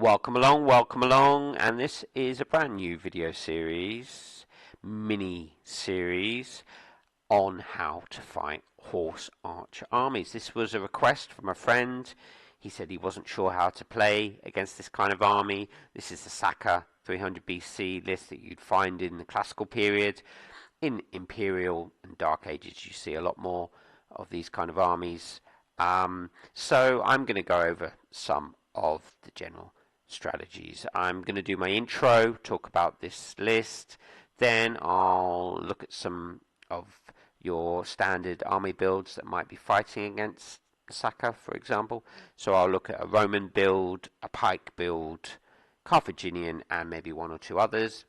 Welcome along, and this is a brand new video series, mini series, on how to fight horse archer armies. This was a request from a friend. He said he wasn't sure how to play against this kind of army. This is the Saka 300 BC list that you'd find in the classical period. In Imperial and Dark Ages you see a lot more of these kind of armies. So I'm going to go over some of the general strategies. I'm going to do my intro, talk about this list, then I'll look at some of your standard army builds that might be fighting against Saka, for example. So I'll look at a Roman build, a pike build, Carthaginian, and maybe one or two others.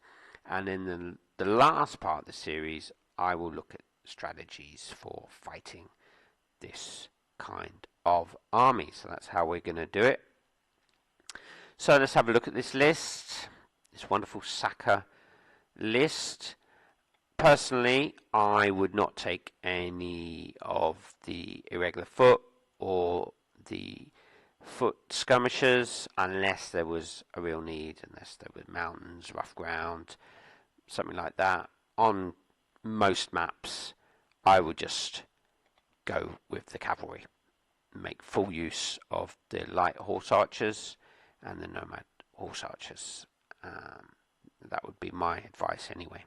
And in the last part of the series, I will look at strategies for fighting this kind of army. So that's how we're going to do it. So let's have a look at this list, this wonderful Saka list. Personally, I would not take any of the irregular foot or the foot skirmishers unless there was a real need, unless there were mountains, rough ground, something like that. On most maps, I would just go with the cavalry, make full use of the light horse archers and the nomad horse archers. That would be my advice anyway.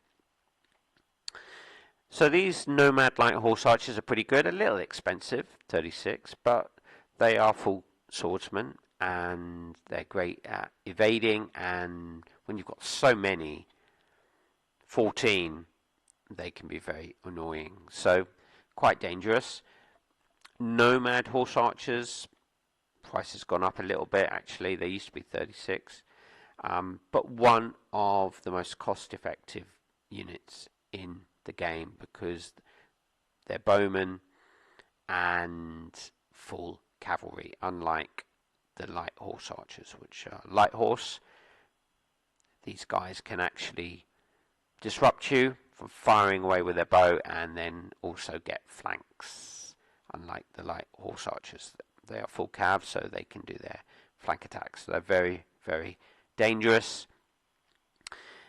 So these nomad light horse archers are pretty good, a little expensive, 36, but they are full swordsmen and they're great at evading, and when you've got so many, 14, they can be very annoying, so quite dangerous. Nomad horse archers, price has gone up a little bit actually. They used to be 36, but one of the most cost-effective units in the game because they're bowmen and full cavalry, unlike the light horse archers, which are light horse. These guys can actually disrupt you from firing away with their bow and then also get flanks, unlike the light horse archers. They are full cav, so they can do their flank attacks. They're very, very dangerous.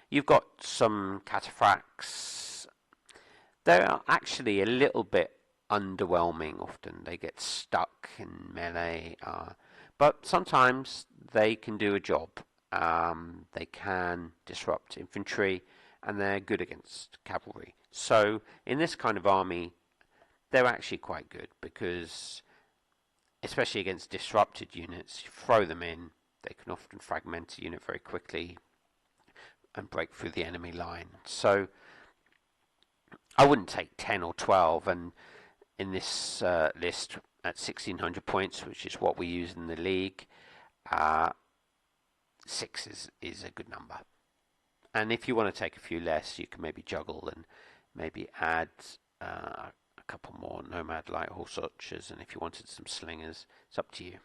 You've got some cataphracts. They're actually a little bit underwhelming often. They get stuck in melee, but sometimes they can do a job. They can disrupt infantry, and they're good against cavalry. So in this kind of army, they're actually quite good because, especially against disrupted units, you throw them in, they can often fragment a unit very quickly and break through the enemy line. So I wouldn't take 10 or 12, and in this list at 1600 points, which is what we use in the league, 6 is a good number. And if you want to take a few less, you can maybe juggle and maybe add a couple more nomad light horse archers, and if you wanted some slingers, it's up to you.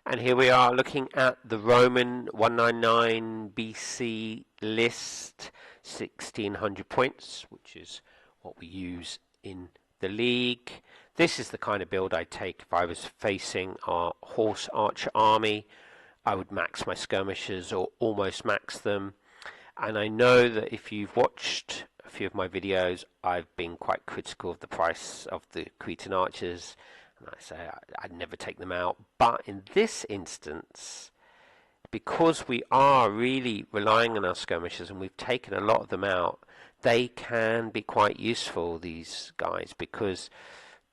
And here we are looking at the Roman 199 BC list, 1600 points, which is what we use in the league. This is the kind of build I'd take if I was facing our horse archer army. I would max my skirmishers or almost max them. And I know that if you've watched a few of my videos, I've been quite critical of the price of the Cretan archers, and I say I'd never take them out. But in this instance, because we are really relying on our skirmishers and we've taken a lot of them out, they can be quite useful, these guys, because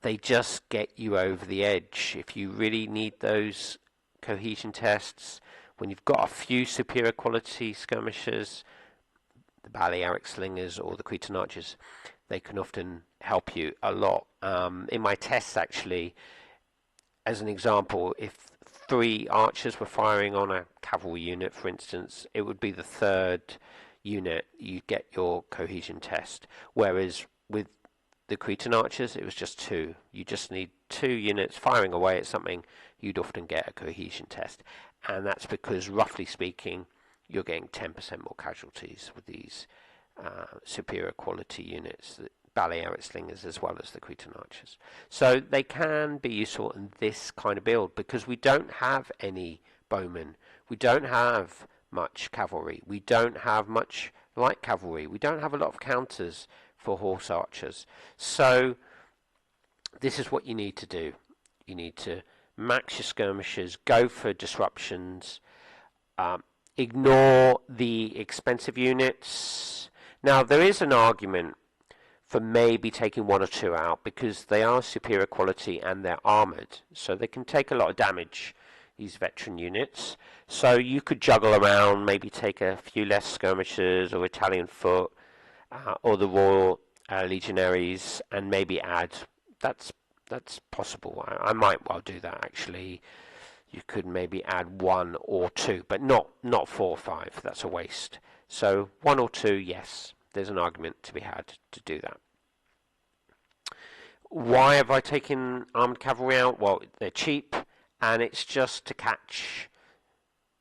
they just get you over the edge. If you really need those cohesion tests, when you've got a few superior quality skirmishers, the Balearic slingers or the Cretan archers, they can often help you a lot. In my tests, actually, as an example, if 3 archers were firing on a cavalry unit, for instance, it would be the 3rd unit you get your cohesion test, whereas with the Cretan archers it was just 2. You just need 2 units firing away at something, you'd often get a cohesion test, and that's because, roughly speaking, you're getting 10% more casualties with these superior quality units ballet slingers as well as the Cretan archers. So they can be useful in this kind of build because we don't have any bowmen. We don't have much cavalry. We don't have much light cavalry. We don't have a lot of counters for horse archers. So this is what you need to do. You need to max your skirmishers, go for disruptions, ignore the expensive units. Now, there is an argument for maybe taking one or two out because they are superior quality and they're armoured. So they can take a lot of damage, these veteran units. So you could juggle around, maybe take a few less skirmishers or Italian foot or the Royal Legionaries and maybe add. That's possible. I might well do that actually. You could maybe add one or two, but not 4 or 5. That's a waste. So 1 or 2, yes, there's an argument to be had to do that. Why have I taken armoured cavalry out? Well, they're cheap, and it's just to catch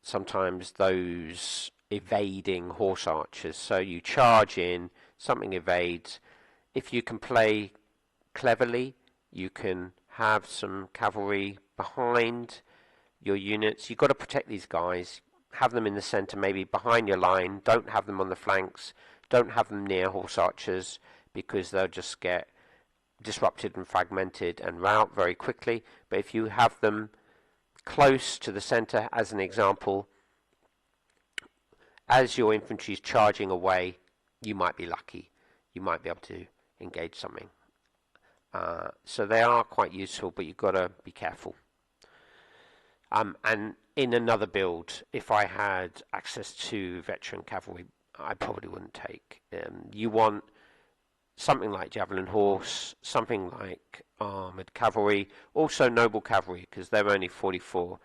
sometimes those evading horse archers. So you charge in, something evades. If you can play cleverly, you can have some cavalry behind your units. You've got to protect these guys. Have them in the centre, maybe behind your line. Don't have them on the flanks. Don't have them near horse archers because they'll just get disrupted and fragmented and rout very quickly. But if you have them close to the centre, as an example, as your infantry is charging away, you might be lucky. You might be able to engage something. So they are quite useful, but you've got to be careful. And in another build, if I had access to veteran cavalry, I probably wouldn't take. You want something like javelin horse, something like armoured cavalry, also noble cavalry, because they're only 44.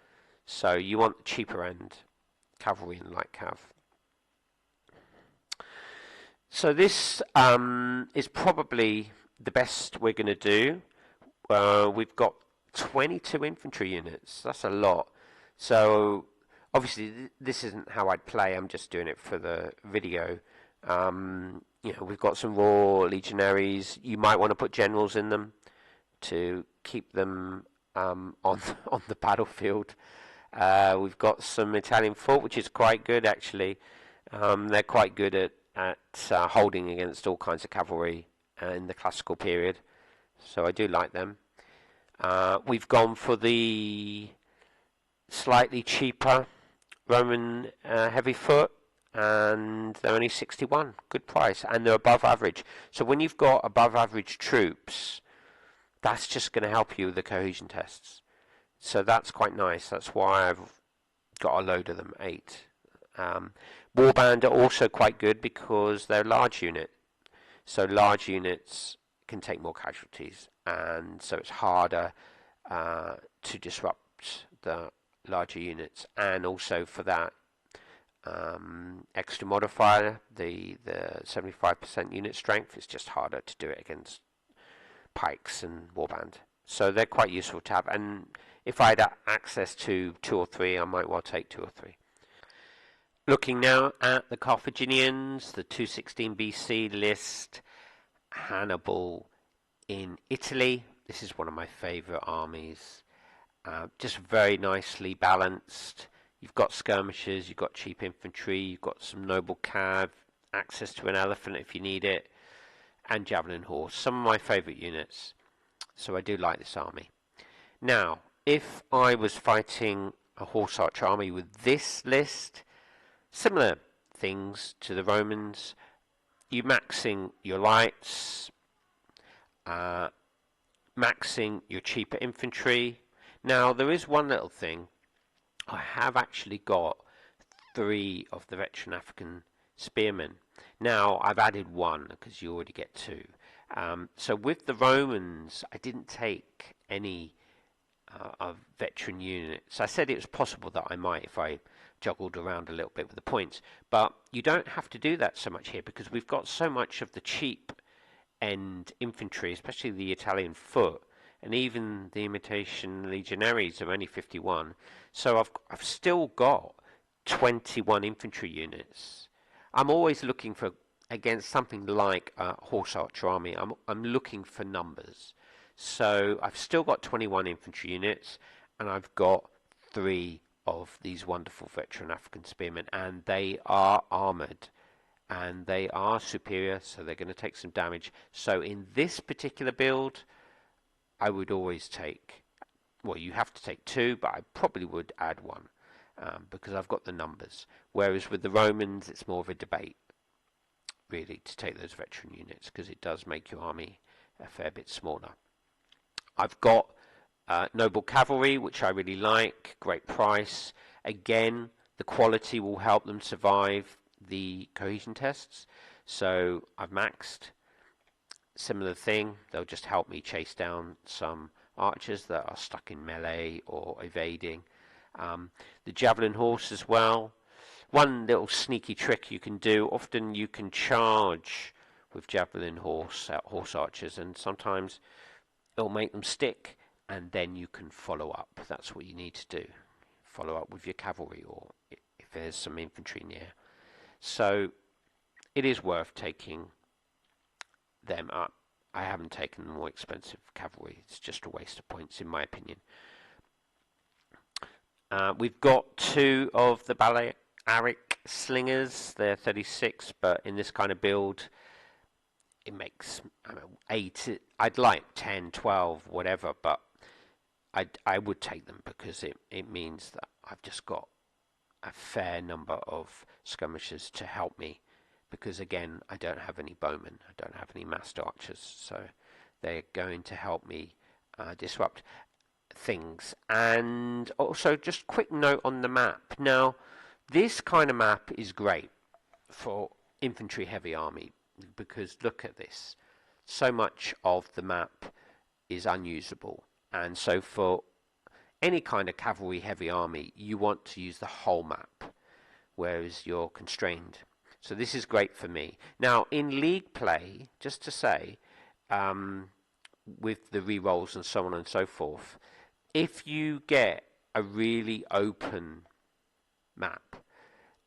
So you want the cheaper end, cavalry and light cav. So this is probably the best we're going to do. We've got 22 infantry units. That's a lot. So obviously this isn't how I'd play. I'm just doing it for the video. We've got some raw legionaries. You might want to put generals in them to keep them on the battlefield. We've got some Italian foot, which is quite good actually. They're quite good at holding against all kinds of cavalry in the classical period. So I do like them. We've gone for the slightly cheaper Roman heavy foot, and they're only 61. Good price, and they're above average. So when you've got above average troops, that's just going to help you with the cohesion tests. So that's quite nice. That's why I've got a load of them, 8. Warband are also quite good because they're a large unit. So large units can take more casualties, and so it's harder to disrupt the larger units. And also for that extra modifier, the 75% unit strength, it's just harder to do it against pikes and warband. So they're quite useful to have. And if I had access to 2 or 3, I might well take 2 or 3. Looking now at the Carthaginians, the 216 BC list, Hannibal in Italy. This is one of my favourite armies. Just very nicely balanced. You've got skirmishers, you've got cheap infantry, you've got some noble cav, access to an elephant if you need it, and javelin horse. Some of my favourite units. So I do like this army. Now, if I was fighting a horse archer army with this list, similar things to the Romans. You maxing your lights, maxing your cheaper infantry. Now there is one little thing. I have actually got 3 of the veteran African spearmen. Now I've added 1 because you already get 2. So with the Romans, I didn't take any of veteran units. I said it was possible that I might if I juggled around a little bit with the points, but you don't have to do that so much here because we've got so much of the cheap end infantry, especially the Italian foot, and even the imitation legionaries are only 51. So I've still got 21 infantry units. I'm always looking for against something like a horse archer army, I'm looking for numbers. So I've still got 21 infantry units, and I've got 3 of these wonderful veteran African spearmen, and they are armored, and they are superior, so they're going to take some damage. So in this particular build, I would always take, well, you have to take 2, but I probably would add 1, because I've got the numbers. Whereas with the Romans, it's more of a debate, really, to take those veteran units, because it does make your army a fair bit smaller. I've got noble cavalry, which I really like, great price. Again, the quality will help them survive the cohesion tests. So I've maxed. Similar thing, they'll just help me chase down some archers that are stuck in melee or evading. The javelin horse as well. One little sneaky trick you can do, often you can charge with javelin horse archers, and sometimes it'll make them stick, and then you can follow up. That's what you need to do. Follow up with your cavalry, or if there's some infantry near. So it is worth taking them up. I haven't taken the more expensive cavalry. It's just a waste of points, in my opinion. We've got 2 of the Balearic slingers. They're 36, but in this kind of build, it makes 8. I'd like 10, 12, whatever, but I would take them because it means that I've just got a fair number of skirmishers to help me, because again, I don't have any bowmen, I don't have any massed archers, so they're going to help me disrupt things. And also, just quick note on the map. Now, this kind of map is great for infantry heavy army, because look at this, so much of the map is unusable, and so for any kind of cavalry heavy army you want to use the whole map, whereas you're constrained. So this is great for me. Now in league play, just to say, with the rerolls and so on and so forth, if you get a really open map,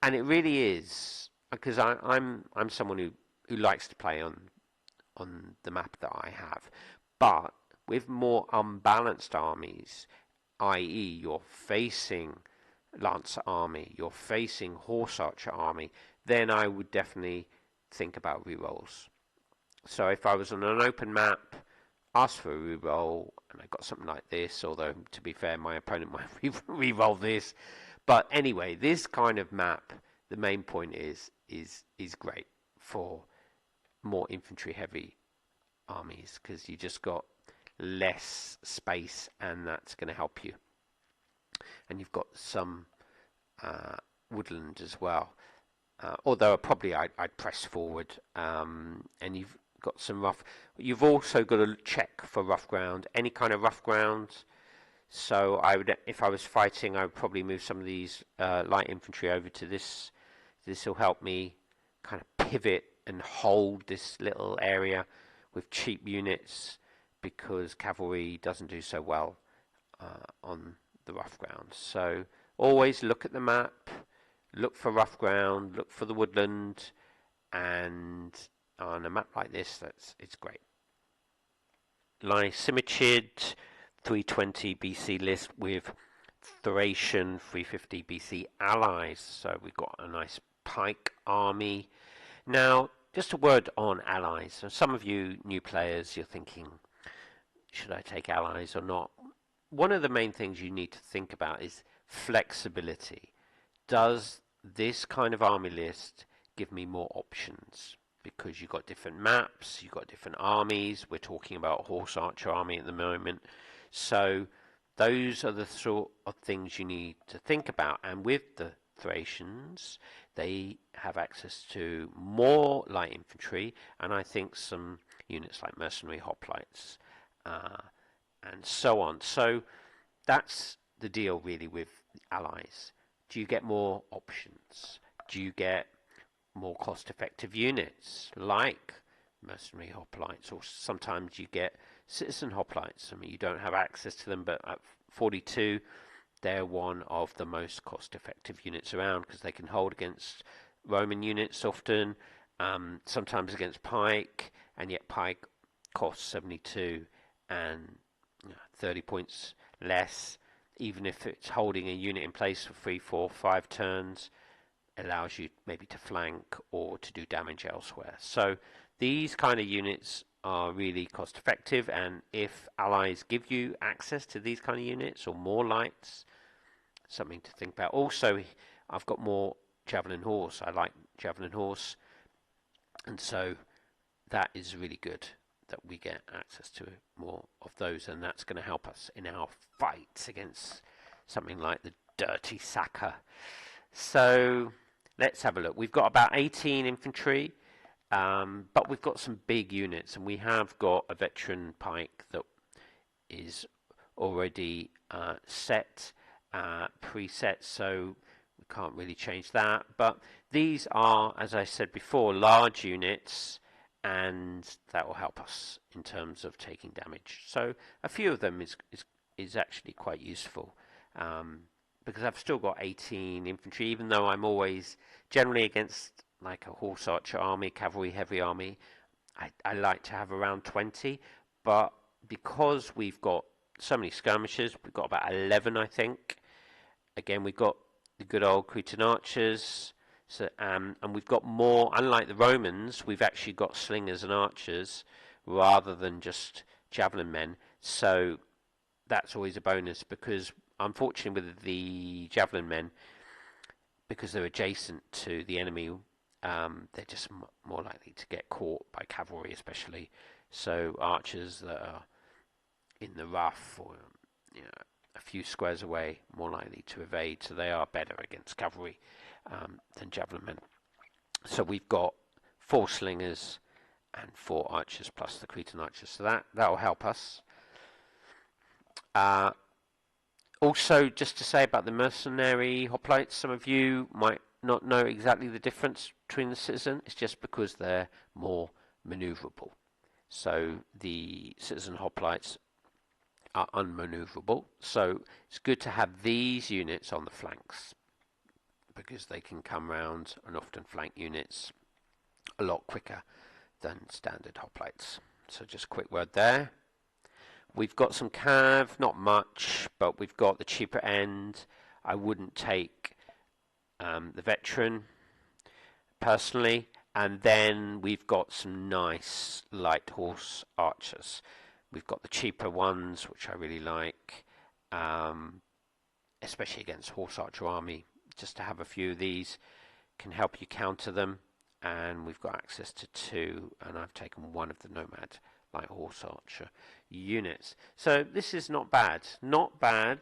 and it really is, because I'm someone who likes to play on the map that I have, but with more unbalanced armies, i.e. you're facing Lancer army, you're facing Horse Archer army, then I would definitely think about rerolls. So if I was on an open map, ask for a reroll, and I got something like this, although to be fair, my opponent might reroll this. But anyway, this kind of map, the main point is great for more infantry heavy armies, because you just got less space, and that's going to help you. And you've got some woodland as well, although probably I'd press forward, and you've got some rough. You've also got to check for rough ground, any kind of rough ground. So I would, if I was fighting, I would probably move some of these light infantry over to this. This will help me kind of pivot and hold this little area with cheap units, because cavalry doesn't do so well on the rough ground. So always look at the map, look for rough ground, look for the woodland, and on a map like this, it's great. Lysimachid 320 BC list with Thracian 350 BC allies. So we've got a nice pike army. Now, just a word on allies. So some of you new players, you're thinking, should I take allies or not? One of the main things you need to think about is flexibility. Does this kind of army list give me more options? Because you've got different maps, you've got different armies. We're talking about Horse Archer army at the moment. So those are the sort of things you need to think about. And with the Thracians, they have access to more light infantry, and I think some units like mercenary hoplites, and so on. So that's the deal really with allies. Do you get more options? Do you get more cost-effective units like mercenary hoplites, or sometimes you get citizen hoplites? I mean, you don't have access to them, but at 42 they're one of the most cost-effective units around, because they can hold against Roman units often, sometimes against pike, and yet pike costs 72 and 30 points less. Even if it's holding a unit in place for 3, 4, 5 turns, it allows you maybe to flank or to do damage elsewhere. So these kind of units are really cost effective, and if allies give you access to these kind of units or more lights, something to think about. Also, I've got more javelin horse. I like javelin horse, and so that is really good that we get access to more of those, and that's going to help us in our fights against something like the dirty Saka. So let's have a look. We've got about 18 infantry, but we've got some big units, and we have got a veteran pike that is already set, preset, so we can't really change that. But these are, as I said before, large units, and that will help us in terms of taking damage. So a few of them is actually quite useful, because I've still got 18 infantry, even though I'm always generally against like a horse archer army, cavalry heavy army. I like to have around 20, but because we've got so many skirmishers, we've got about 11, I think. Again, we've got the good old Cretan archers. So, and we've got more, unlike the Romans, we've actually got slingers and archers rather than just javelin men. So that's always a bonus, because unfortunately with the javelin men, because they're adjacent to the enemy, they're just more likely to get caught by cavalry especially. So archers that are in the rough or a few squares away, more likely to evade, so they are better against cavalry than javelin men. So we've got 4 slingers and 4 archers plus the Cretan archers, so that will help us. Also, just to say about the mercenary hoplites, some of you might not know exactly the difference between the citizen. It's just because they're more maneuverable. So the citizen hoplites are unmaneuverable, so it's good to have these units on the flanks, because they can come round and often flank units a lot quicker than standard hoplites. So just a quick word there. We've got some cav, not much, but we've got the cheaper end. I wouldn't take the veteran personally, and then we've got some nice light horse archers. We've got the cheaper ones, which I really like, especially against horse archer army. Just to have a few of these can help you counter them, and we've got access to 2, and I've taken 1 of the nomad light horse archer units. So this is not bad. Not bad.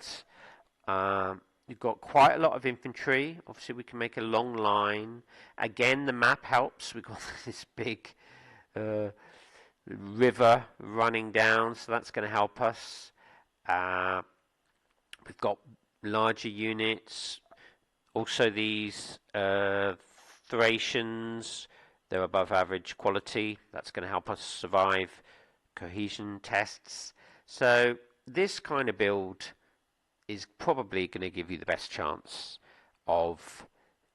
You've got quite a lot of infantry. Obviously, we can make a long line. Again, the map helps. We've got this big river running down, so that's going to help us. We've got larger units. Also, these Thracians, they're above average quality. That's going to help us survive cohesion tests. So this kind of build is probably going to give you the best chance of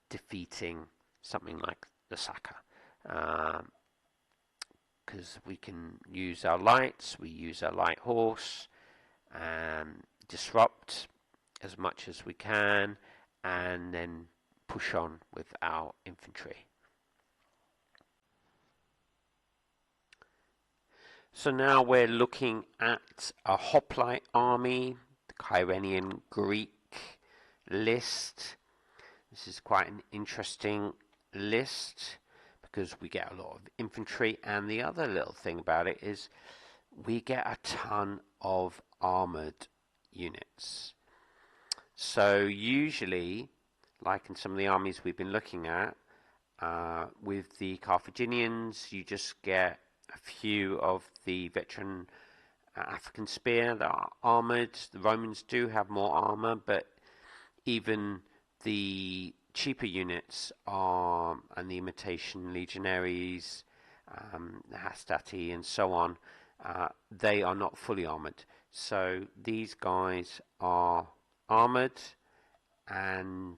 defeating something like the Saka, because we can use our lights, we use our light horse, and disrupt as much as we can, and then push on with our infantry. So now we're looking at a hoplite army, the Kyrenian Greek list. This is quite an interesting list because we get a lot of infantry, and the other little thing about it is we get a ton of armoured units. So usually, like in some of the armies we've been looking at, with the Carthaginians, you just get a few of the veteran African spear that are armoured. The Romans do have more armour, but even the cheaper units are, and the imitation legionaries, the Hastati and so on, they are not fully armoured. So these guys are armoured, and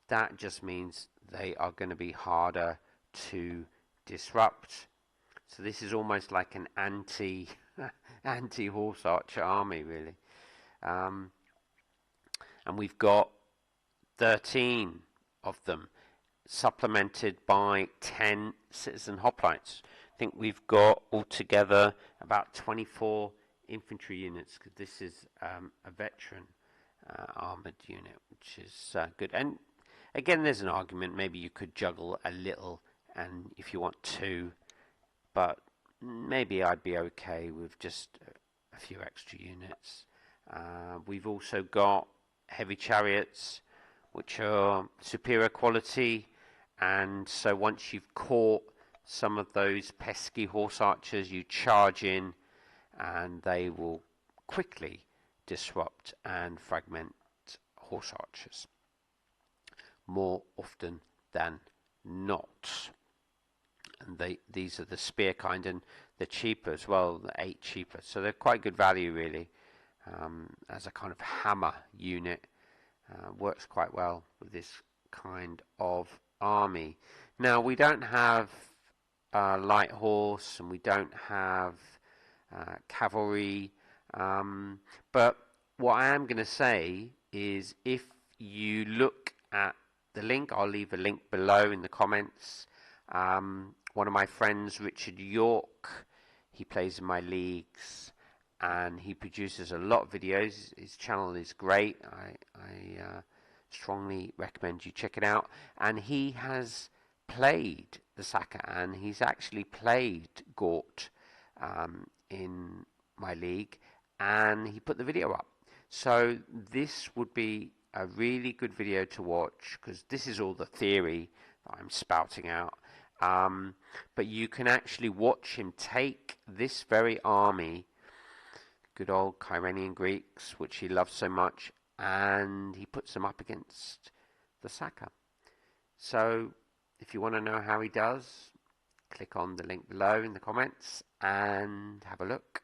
that just means they are going to be harder to disrupt. So this is almost like an anti horse archer army, really. And we've got 13 of them, supplemented by 10 citizen hoplites. I think we've got altogether about 24 infantry units, because this is a veteran armoured unit, which is good. And again, there's an argument, maybe you could juggle a little, and if you want two, but maybe I'd be okay with just a few extra units. We've also got heavy chariots, which are superior quality, and so once you've caught some of those pesky horse archers, you charge in and they will quickly disrupt and fragment horse archers more often than not. And these are the spear kind, and they're cheaper as well, the 8 cheaper, so they're quite good value, really, as a kind of hammer unit. Works quite well with this kind of army. Now, we don't have light horse, and we don't have cavalry, but what I am going to say is, if you look at the link, I'll leave a link below in the comments. One of my friends, Richard York, he plays in my leagues and he produces a lot of videos. His channel is great. I strongly recommend you check it out. And he has played the Saka, and he's actually played Gort in my league, and he put the video up. So this would be a really good video to watch, because this is all the theory that I'm spouting out. But you can actually watch him take this very army, good old Kyrenian Greeks, which he loves so much, and he puts them up against the Saka. So if you want to know how he does, click on the link below in the comments and have a look.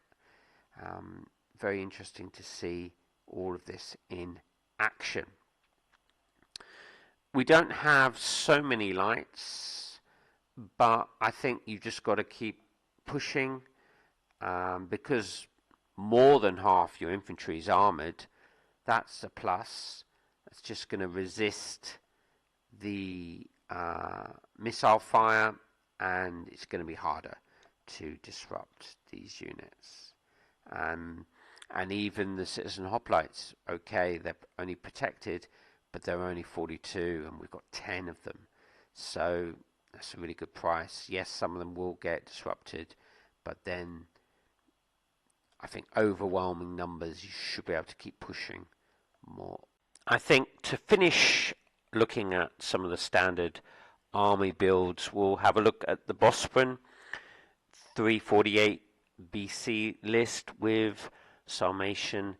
Very interesting to see all of this in action. We don't have so many lights, but I think you've just got to keep pushing, because more than half your infantry is armoured. That's a plus. That's just going to resist the missile fire, and it's going to be harder to disrupt these units. And even the citizen hoplites, okay, they're only protected, but they're only 42, and we've got 10 of them. So that's a really good price. Yes, some of them will get disrupted, but then I think overwhelming numbers, you should be able to keep pushing more. I think to finish looking at some of the standard army builds, we'll have a look at the Bosporan 348 BC list with Sarmatian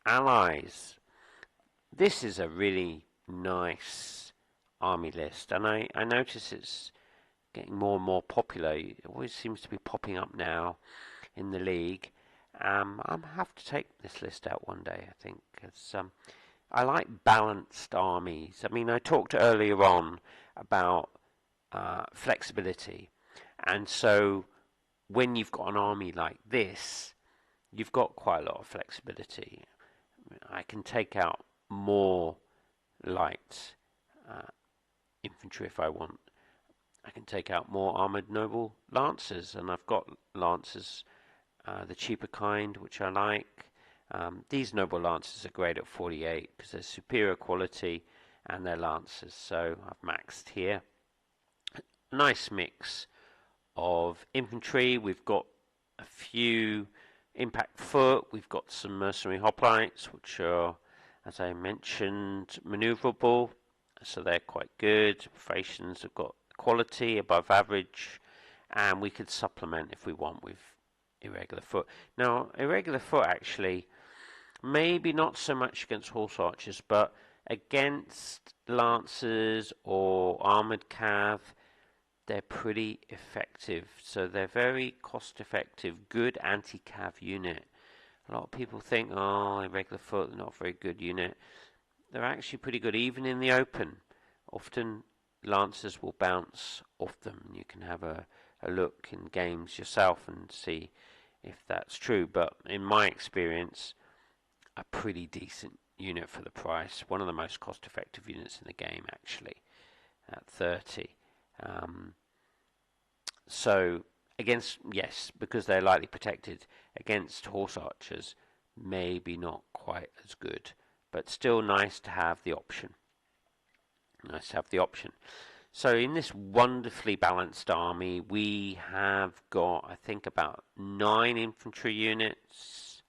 allies. This is a really nice army list, and I notice it's getting more and more popular. It always seems to be popping up now in the league. I'll have to take this list out one day, I think, because I like balanced armies. I mean, I talked earlier on about flexibility, and so when you've got an army like this, you've got quite a lot of flexibility. I can take out more light infantry if I want. I can take out more armoured noble lancers, and I've got lancers, the cheaper kind, which I like. These noble lancers are great at 48 because they're superior quality and they're lancers, so I've maxed here. A nice mix of infantry. We've got a few impact foot, we've got some mercenary hoplites, which are, as I mentioned, manoeuvrable, so they're quite good. Thracians have got quality above average, and we could supplement if we want with irregular foot. Now, irregular foot actually, maybe not so much against horse archers, but against lancers or armoured cav, they're pretty effective. So they're very cost effective, good anti-cav unit. A lot of people think, oh, irregular foot, they're not a very good unit. They're actually pretty good, even in the open. Often lancers will bounce off them. You can have a a look in games yourself and see if that's true. But in my experience, a pretty decent unit for the price. One of the most cost-effective units in the game, actually, at 30. So against, yes, because they're lightly protected against horse archers, maybe not quite as good, but still nice to have the option. Nice to have the option. So in this wonderfully balanced army, we have got, I think, about 9 infantry units.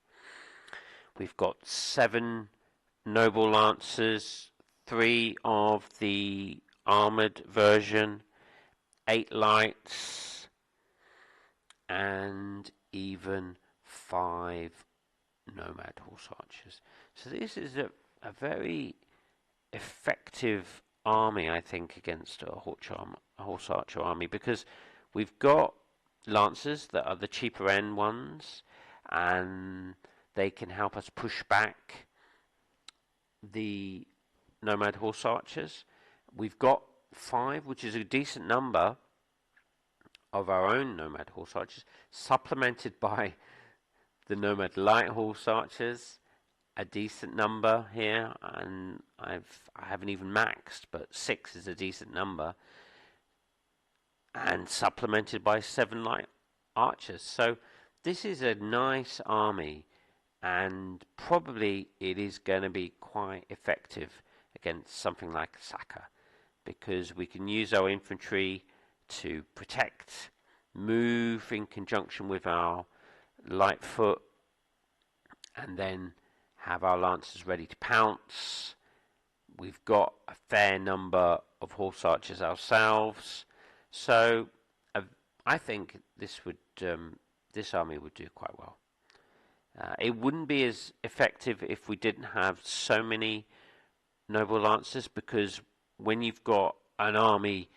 We've got 7 noble lancers, 3 of the armored version, 8 lights, and even 5 nomad horse archers. So this is a very effective army, I think, against a horse archer army, because we've got lancers that are the cheaper end ones, and they can help us push back the nomad horse archers. We've got 5, which is a decent number of our own nomad horse archers, supplemented by the nomad light horse archers, a decent number here, and I haven't even maxed, but 6 is a decent number, and supplemented by 7 light archers. So this is a nice army, and probably it is going to be quite effective against something like Saka, because we can use our infantry to protect, move in conjunction with our light foot, and then have our lancers ready to pounce. We've got a fair number of horse archers ourselves, so I think this army would do quite well. It wouldn't be as effective if we didn't have so many noble lancers, because when you've got an army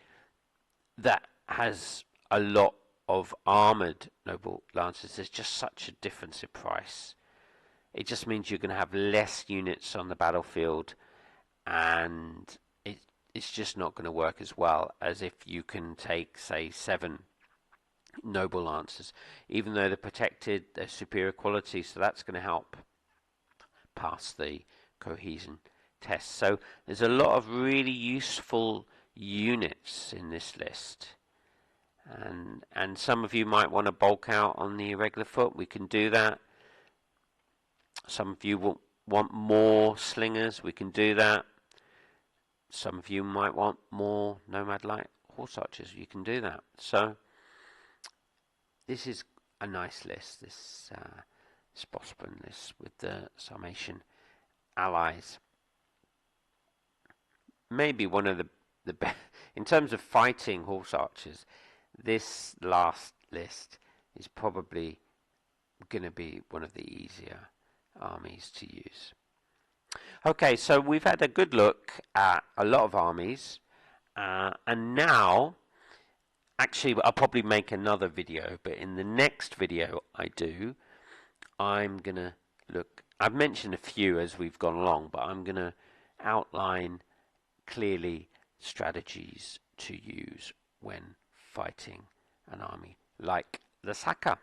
that has a lot of armored noble lancers, there's just such a difference in price. It just means you're going to have less units on the battlefield, and it's just not going to work as well as if you can take, say, 7 noble lancers. Even though they're protected, they're superior quality, so that's going to help pass the cohesion test. So there's a lot of really useful units in this list, and some of you might want to bulk out on the irregular foot. We can do that. Some of you will want more slingers. We can do that. Some of you might want more nomad light horse archers. You can do that. So this is a nice list, this Bosman list with the Sarmatian allies. Maybe one of the best in terms of fighting horse archers. This last list is probably going to be one of the easier armies to use. Okay, so we've had a good look at a lot of armies, and now, actually, I'll probably make another video, but in the next video I'm going to look, I've mentioned a few as we've gone along, but I'm going to outline clearly strategies to use when fighting an army like the Saka.